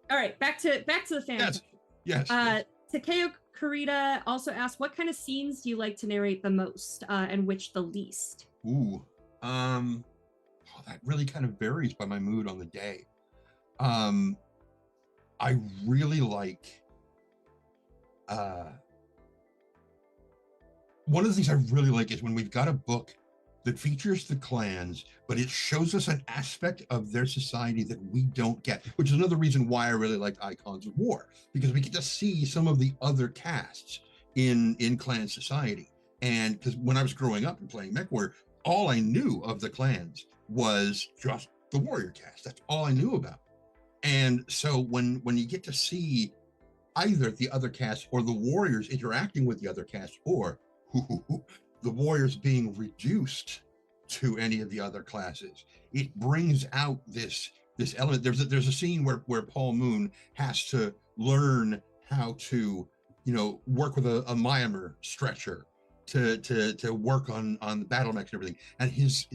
All right, back to the fans. Yes. Takeo Kurita also asked, what kind of scenes do you like to narrate the most, and which the least? That really kind of varies by my mood on the day. I really like, one of the things I really like is when we've got a book that features the clans, but it shows us an aspect of their society that we don't get, which is another reason why I really like Icons of War, because we get to see some of the other castes in clan society. And because when I was growing up and playing MechWarrior, all I knew of the clans was just the warrior caste. That's all I knew about. And so when you get to see either the other caste or the warriors interacting with the other caste, or the warriors being reduced to any of the other classes, it brings out this element. There's a scene where Paul Moon has to learn how to work with a Myanmar stretcher to work on the battle mechs and everything, and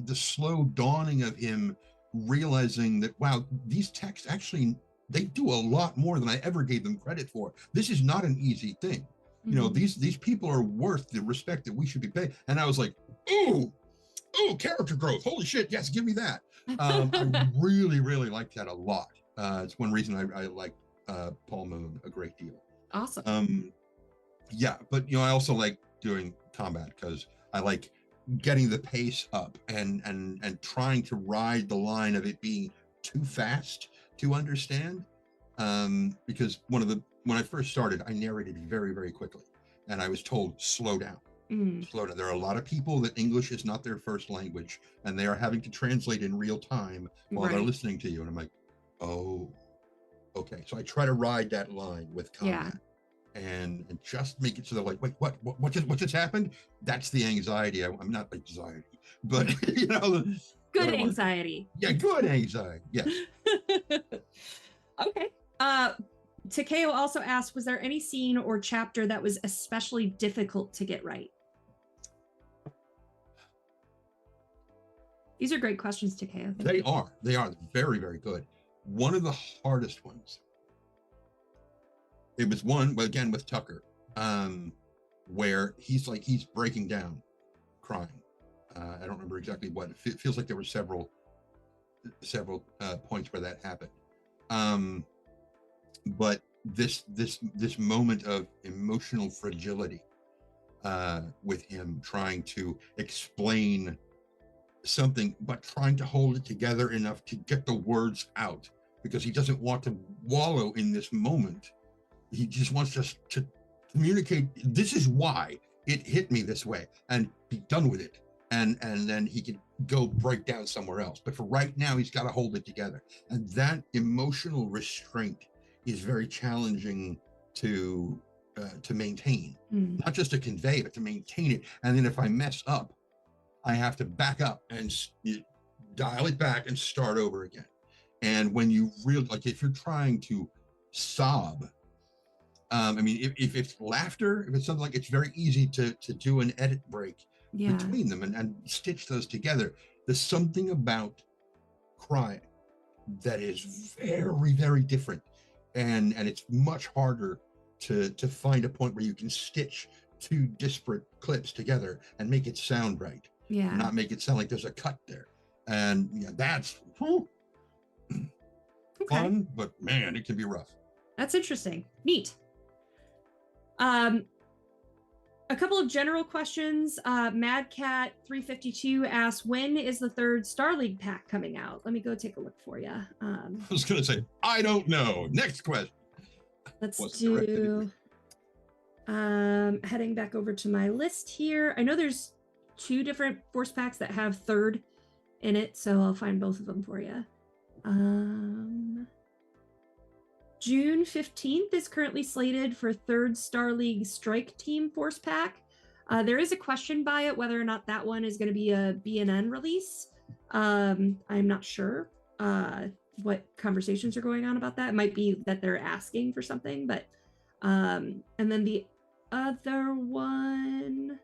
the slow dawning of him realizing that, wow, these texts actually, they do a lot more than I ever gave them credit for. This is not an easy thing. You know, these people are worth the respect that we should be paying. And I was like, ooh, character growth. Holy shit, yes, give me that. I really, really like that a lot. It's one reason I like Paul Moon a great deal. Awesome. Yeah, but I also like doing combat because I like getting the pace up and trying to ride the line of it being too fast to understand. Because when I first started, I narrated very, very quickly, and I was told slow down. Slow down. There are a lot of people that English is not their first language, and they are having to translate in real time while they're listening to you. And I'm like, oh, okay. So I try to ride that line with combat. And just make it so they're like, wait, what just happened? That's the anxiety. I'm not anxiety, but good anxiety. Yeah, good anxiety. Yes. Okay. Takeo also asked, was there any scene or chapter that was especially difficult to get right? These are great questions, Takeo. They are very, very good. One of the hardest ones. It was one, but again with Tucker, where he's breaking down, crying. I don't remember exactly what. It feels like there were several points where that happened. But this moment of emotional fragility with him trying to explain something, but trying to hold it together enough to get the words out, because he doesn't want to wallow in this moment. He just wants us to communicate, this is why it hit me this way, and be done with it. And then he can go break down somewhere else. But for right now, he's got to hold it together. And that emotional restraint is very challenging to maintain, not just to convey, but to maintain it. And then if I mess up, I have to back up and dial it back and start over again. And when you really, like, if you're trying to sob, I mean, if it's laughter, if it's something like, it's very easy to do an edit break between them and stitch those together. There's something about crying that is very, very different. And it's much harder to find a point where you can stitch two disparate clips together and make it sound right. Not make it sound like there's a cut there. And that's fun, but man, it can be rough. That's interesting. Neat. A couple of general questions. Madcat 352 asks, when is the third Star League pack coming out? Let me go take a look for you. I was going to say, I don't know. Next question. Let's do, heading back over to my list here. I know there's 2 different force packs that have third in it, so I'll find both of them for you. June 15th is currently slated for third Star League Strike Team Force Pack. There is a question by it whether or not that one is going to be a BNN release. I'm not sure what conversations are going on about that. It might be that they're asking for something, but and then the other one,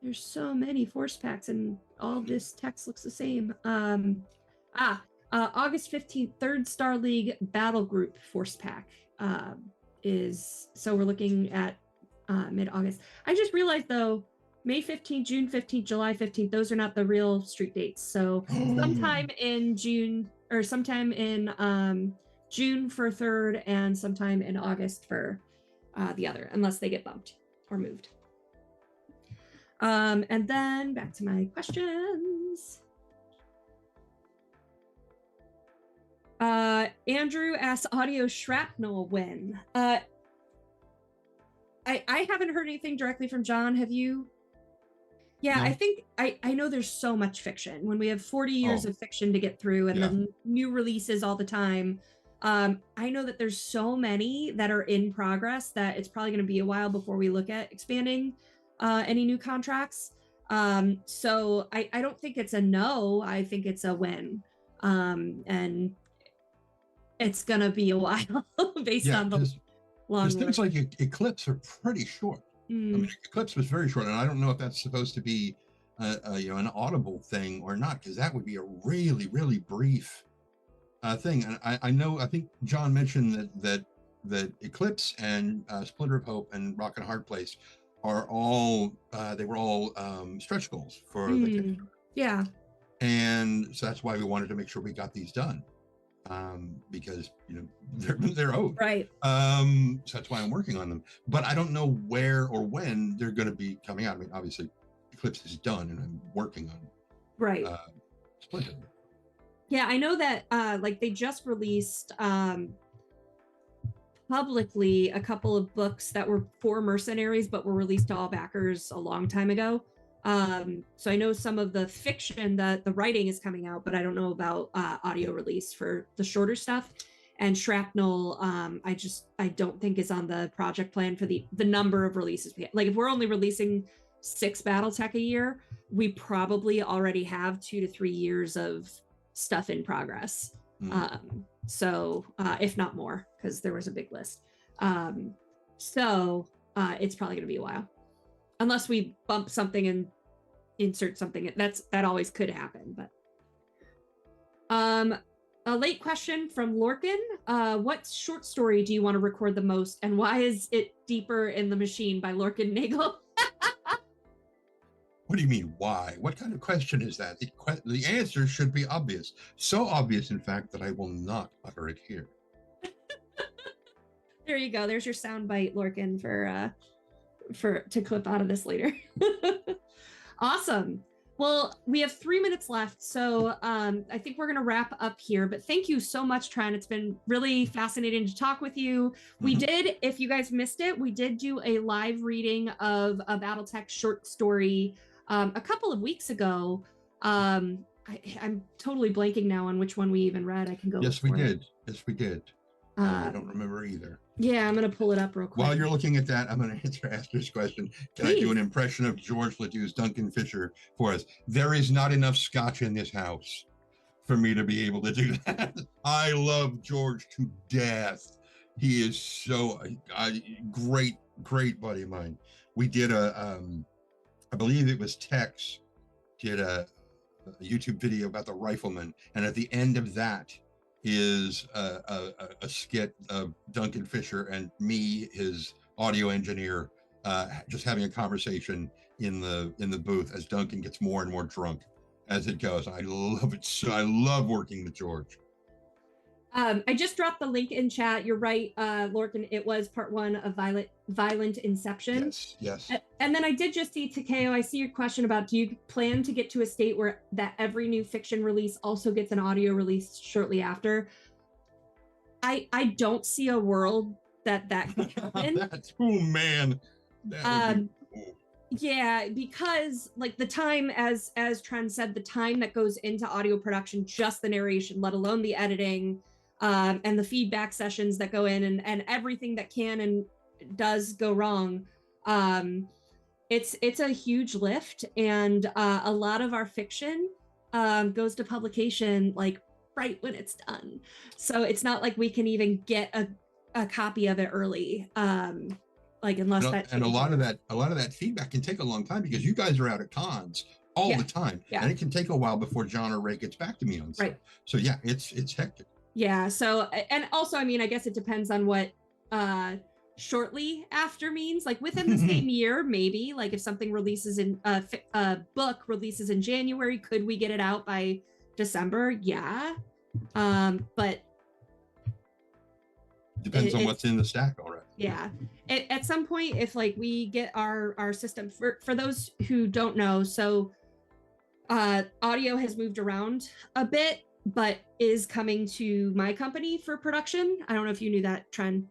there's so many force packs and all this text looks the same. August 15th, third Star League Battle Group Force Pack so we're looking at mid-August. I just realized though, May 15th, June 15th, July 15th, those are not the real street dates. So sometime in June, or sometime in June for third, and sometime in August for the other, unless they get bumped or moved. And then back to my questions. Andrew asks, audio Shrapnel when? I haven't heard anything directly from John. Have you? Yeah, no. I think I know there's so much fiction. When we have 40 years of fiction to get through and then new releases all the time, I know that there's so many that are in progress that it's probably going to be a while before we look at expanding any new contracts. So I don't think it's a no. I think it's a win. And it's gonna be a while based on the long. Because things like Eclipse are pretty short. I mean, Eclipse was very short, and I don't know if that's supposed to be an Audible thing or not, because that would be a really, really brief thing. And I think John mentioned that Eclipse and Splinter of Hope and Rock and Hard Place are all they were all stretch goals for the Kickstarter. Yeah. And so that's why we wanted to make sure we got these done, because they're owed. Right. So that's why I'm working on them. But I don't know where or when they're going to be coming out. I mean, obviously, Eclipse is done, and I'm working on Splinter. Yeah, I know that like they just released publicly a couple of books that were for mercenaries, but were released to all backers a long time ago. So I know some of the fiction that the writing is coming out, but I don't know about audio release for the shorter stuff. And Shrapnel, I don't think is on the project plan for the number of releases. Like if we're only releasing 6 Battletech a year, we probably already have 2 to 3 years of stuff in progress. So if not more, because there was a big list. So it's probably going to be a while, unless we bump something and insert something. That always could happen. But a late question from Lorcan. What short story do you want to record the most, and why is it Deeper in the Machine by Lorcan Nagel? What do you mean, why? What kind of question is that? The answer should be obvious. So obvious, in fact, that I will not utter it here. There you go. There's your soundbite, Lorcan, for to clip out of this later. Awesome. Well, we have 3 minutes left, so I think we're going to wrap up here. But thank you so much, Tren. It's been really fascinating to talk with you. We did, if you guys missed it, we did do a live reading of a Battletech short story a couple of weeks ago. I'm totally blanking now on which one we even read. I can go. Yes, we did. Yes, we did. I don't remember either. Yeah, I'm going to pull it up real quick. While you're looking at that, I'm going to answer Esther's question. Can I do an impression of George Ledoux's Duncan Fisher for us? There is not enough scotch in this house for me to be able to do that. I love George to death. He is so great buddy of mine. We did I believe it was Tex, did a YouTube video about the rifleman, and at the end of that is a skit of Duncan Fisher and me, his audio engineer, just having a conversation in the booth as Duncan gets more and more drunk as it goes. I love it. So I love working with George. I just dropped the link in chat. You're right, Lorcan. It was part 1 of Violent Inception. Yes. And then I did just see, Takeo, I see your question about, do you plan to get to a state where that every new fiction release also gets an audio release shortly after? I don't see a world that could happen. Oh man. That would be cool. Yeah, because like the time, as Tren said, the time that goes into audio production, just the narration, let alone the editing, and the feedback sessions that go in, and everything that can and does go wrong. It's a huge lift, and a lot of our fiction goes to publication like right when it's done. So it's not like we can even get a copy of it early. Like unless and a lot of that feedback can take a long time, because you guys are out at cons all the time, and it can take a while before John or Ray gets back to me on stuff. Right. So yeah, it's hectic. Yeah. So, and also, I mean, I guess it depends on what shortly after means. Like within the same year, maybe. Like if something releases in a book releases in January, could we get it out by December? Yeah. But depends on what's in the stack already. Yeah. At some point, if like we get our system, for those who don't know, so audio has moved around a bit, but is coming to my company for production. I don't know if you knew that, Tren.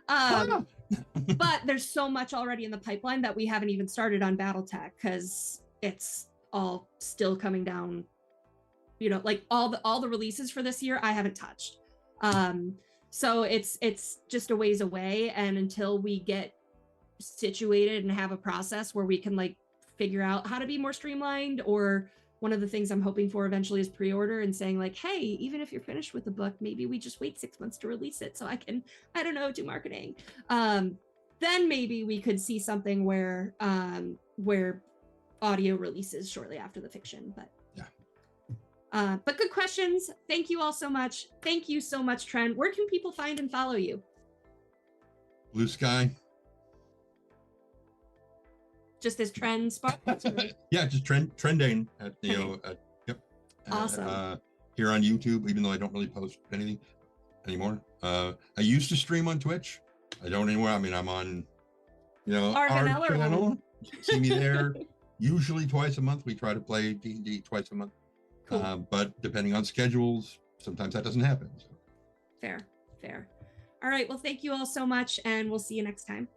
But there's so much already in the pipeline that we haven't even started on Battletech, because it's all still coming down. You know, like all the releases for this year, I haven't touched. So it's just a ways away, and until we get situated and have a process where we can like figure out how to be more streamlined, or one of the things I'm hoping for eventually is pre-order and saying like, hey, even if you're finished with the book, maybe we just wait 6 months to release it so I can, I don't know, do marketing. then maybe we could see something where audio releases shortly after the fiction. But yeah. But good questions. Thank you all so much. Thank you so much, Tren. Where can people find and follow you? Blue Sky. Just as Trendane Sparks? Yeah, just Trendane at yep. Awesome. Here on YouTube, even though I don't really post anything anymore. I used to stream on Twitch. I don't anymore. I mean, I'm on, our channel. You can see me there. Usually twice a month. We try to play D&D twice a month. Cool. But depending on schedules, sometimes that doesn't happen. So. Fair. All right. Well, thank you all so much, and we'll see you next time.